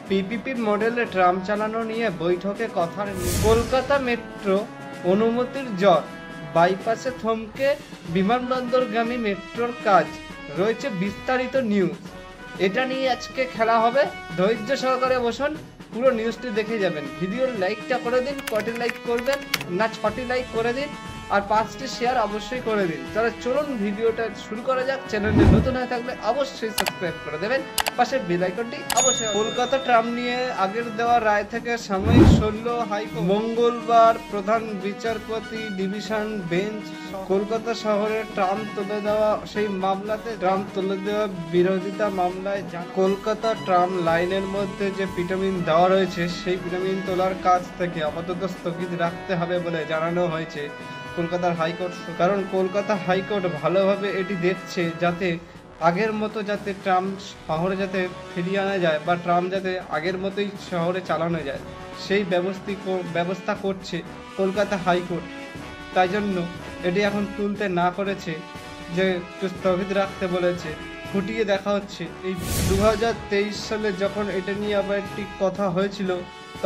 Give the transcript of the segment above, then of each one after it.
PPP মডেলে tram চালানো নিয়ে বৈঠকে কথার কলকাতা মেট্রো অনুমতির জট, বাইপাসে থমকে বিমানবন্দরগামী মেট্রোর কাজ রয়েছে বিস্তারিত নিউজ। এটা নিয়ে আজকে খেলা হবে, ধৈর্য সহকারে বসুন, পুরো নিউজটি দেখে যাবেন। ভিডিওর লাইকটা করে দিন, কটি লাইক করবেন না 6টি লাইক করে দিন, আর 5টি শেয়ার অবশ্যই করে দিন। তাহলে চলুন ভিডিওটা শুরু করা যাক। চ্যানেলে নতুন হয়ে থাকলে অবশ্যই সাবস্ক্রাইব করে দেবেন, পাশে বেল আইকনটি অবশ্যই। কলকাতা ট্রাম নিয়ে আগের দেওয়া রায় থেকে সাময়িক 16 হাইকোর্ট মঙ্গলবার প্রধান বিচারপতি ডিভিশন বেঞ্চ কলকাতা শহরে ট্রাম তুলে দেওয়া সেই মামলাতে ট্রাম তুলে দেওয়া বিরোধিতা মামলায় কলকাতা ট্রাম লাইনের মধ্যে যে ভিটামিন দেওয়া রয়েছে সেই ভিটামিন তোলার কাজ থেকে আপাতত স্থগিত রাখতে হবে বলে জানানো হয়েছে কলকাতার হাইকোর্ট। কারণ কলকাতা হাইকোর্ট ভালোভাবে এটি দেখছে যাতে আগের মতো যাতে ট্রাম শহরে যাতে ফিরিয়ে আনা যায় বা ট্রাম যাতে আগের মতোই শহরে চালানো যায় সেই ব্যবস্থা করছে কলকাতা হাইকোর্ট। তাই জন্য এটি এখন তুলতে না করেছে, যে একটু স্থগিত রাখতে বলেছে। খুঁটিয়ে দেখা হচ্ছে এই 2023 সালে যখন এটা নিয়ে আবার একটি কথা হয়েছিল,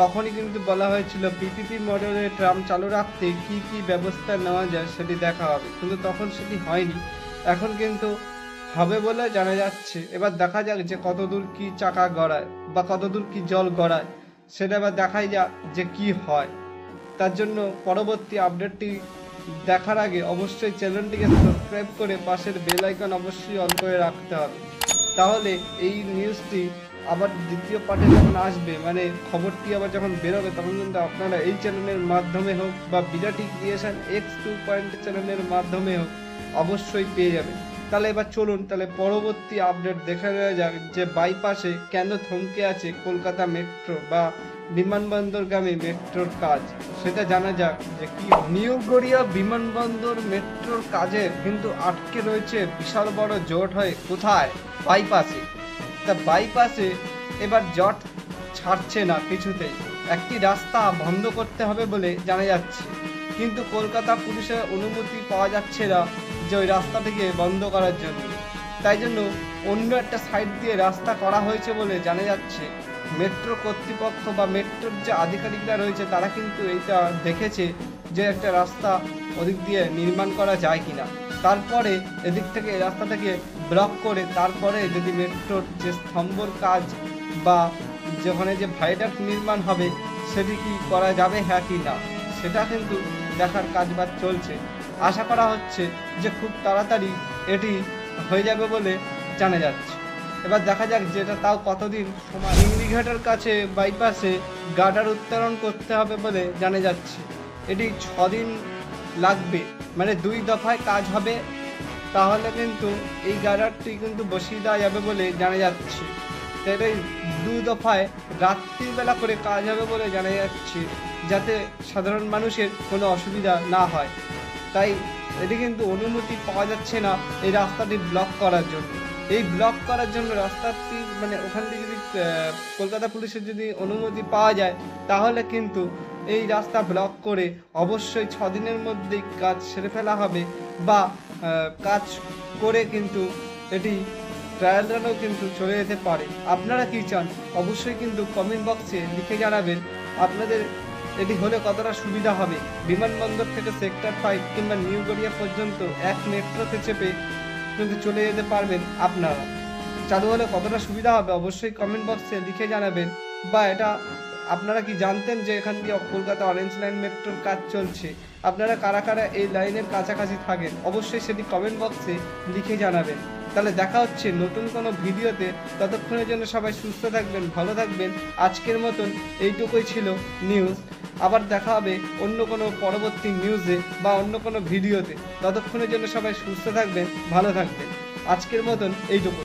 তখনই কিন্তু বলা হয়েছিল পিপিপি মডেলে ট্রাম চালু রাখতে কি কি ব্যবস্থা নেওয়া যায় সেটি দেখা হবে, কিন্তু তখন সেটি হয়নি। এখন কিন্তু হবে বলে জানা যাচ্ছে। এবার দেখা যাক যে কতদূর কি চাকা গড়ায় বা কতদূর কি জল গড়ায়, সেটা এবার দেখাই যাক যে কি হয়। তার জন্য পরবর্তী আপডেটটি দেখার আগে অবশ্যই চ্যানেলটিকে সাবস্ক্রাইব করে পাশের বেল আইকন অবশ্যই অন করে রাখতে হবে। তাহলে এই নিউজটি আবার দ্বিতীয় পার্টে যখন আসবে, মানে খবরটি আবার যখন বেরোবে, তখন কিন্তু আপনারা এই চ্যানেলের মাধ্যমে হোক বা বিরাটি ক্রিয়েশন X2 পয়েন্ট চ্যানেলের মাধ্যমে হোক অবশ্যই পেয়ে যাবেন। তাহলে এবার চলুন তাহলে পরবর্তী আপডেট দেখা যাক যে বাইপাসে কেন থমকে আছে কলকাতা মেট্রো বা বিমানবন্দরগামী মেট্রোর কাজ, সেটা জানা যাক যে কি। নিউ গড়িয়া বিমানবন্দর মেট্রোর কাজে কিন্তু আটকে রয়েছে বিশাল বড় জট হয়ে কোথায়, বাইপাসে। তা বাইপাসে এবার জট ছাড়ছে না কিছুতেই, একটি রাস্তা বন্ধ করতে হবে বলে জানা যাচ্ছে, কিন্তু কলকাতা পুলিশের অনুমতি পাওয়া যাচ্ছে না যে ওই রাস্তাটিকে বন্ধ করার জন্য। তাই জন্য অন্য একটা সাইড দিয়ে রাস্তা করা হয়েছে বলে জানা যাচ্ছে। মেট্রো কর্তৃপক্ষ বা মেট্রোর যে আধিকারিকরা রয়েছে তারা কিন্তু এইটা দেখেছে যে একটা রাস্তা ওদিক দিয়ে নির্মাণ করা যায় কিনা, তারপরে এদিক থেকে এই রাস্তাটাকে ব্লক করে তারপরে যদি মেট্রোর যে স্তম্ভর কাজ বা যেখানে যে ভাইডাক্ট নির্মাণ হবে সেটি কি করা যাবে হ্যাঁ কি না, সেটা কিন্তু দেখার কাজবাজ চলছে। আশা করা হচ্ছে যে খুব তাড়াতাড়ি এটি হয়ে যাবে বলে জানা যাচ্ছে। এবার দেখা যাক যে এটা তাও কতদিন সময়। ইংরিঘাটের কাছে বাইপাসে গার্ডার উত্তোলন করতে হবে বলে জানা যাচ্ছে। এটি 6 দিন লাগবে, মানে 2 দফায় কাজ হবে, তাহলে কিন্তু এই গার্ডারটি কিন্তু বসিয়ে দেওয়া যাবে বলে জানা যাচ্ছে। তাই 2 দফায় রাত্রিবেলা করে কাজ হবে বলে জানা যাচ্ছে, যাতে সাধারণ মানুষের কোনো অসুবিধা না হয়। তাই এটি কিন্তু অনুমতি পাওয়া যাচ্ছে না এই রাস্তাটি ব্লক করার জন্য। এই ব্লক করার জন্য রাস্তাটি মানে ওখান থেকে যদি কলকাতা পুলিশের যদি অনুমতি পাওয়া যায়, তাহলে কিন্তু এই রাস্তা ব্লক করে অবশ্যই 6 দিনের মধ্যেই কাজ সেরে ফেলা হবে, বা কাজ করে কিন্তু এটি ট্রায়াল রানও কিন্তু চলে যেতে পারে। আপনারা কি চান অবশ্যই কিন্তু কমেন্ট বক্সে লিখে জানাবেন। আপনাদের এটি হলে কতটা সুবিধা হবে, বিমানবন্দর থেকে সেক্টর 5 কিংবা নিউ গড়িয়া পর্যন্ত এক মেট্রোতে চেপে কিন্তু চলে যেতে পারবেন। আপনারা চালু হলে কতটা সুবিধা হবে অবশ্যই কমেন্ট বক্সে লিখে জানাবেন। বা এটা আপনারা কি জানতেন যে এখান দিয়ে কলকাতা অরেঞ্জ লাইন মেট্রোর কাজ চলছে? আপনারা কারা কারা এই লাইনের কাছাকাছি থাকেন অবশ্যই সেটি কমেন্ট বক্সে লিখে জানাবেন। তাহলে দেখা হচ্ছে নতুন কোনো ভিডিওতে, ততক্ষণের জন্য সবাই সুস্থ থাকবেন, ভালো থাকবেন। আজকের মতন এইটুকুই ছিল নিউজ, আবার দেখা হবে অন্য কোনো পরবর্তী নিউজে বা অন্য কোনো ভিডিওতে। ততক্ষণের জন্য সবাই সুস্থ থাকবেন, ভালো থাকবেন। আজকের মতন এইটুকু।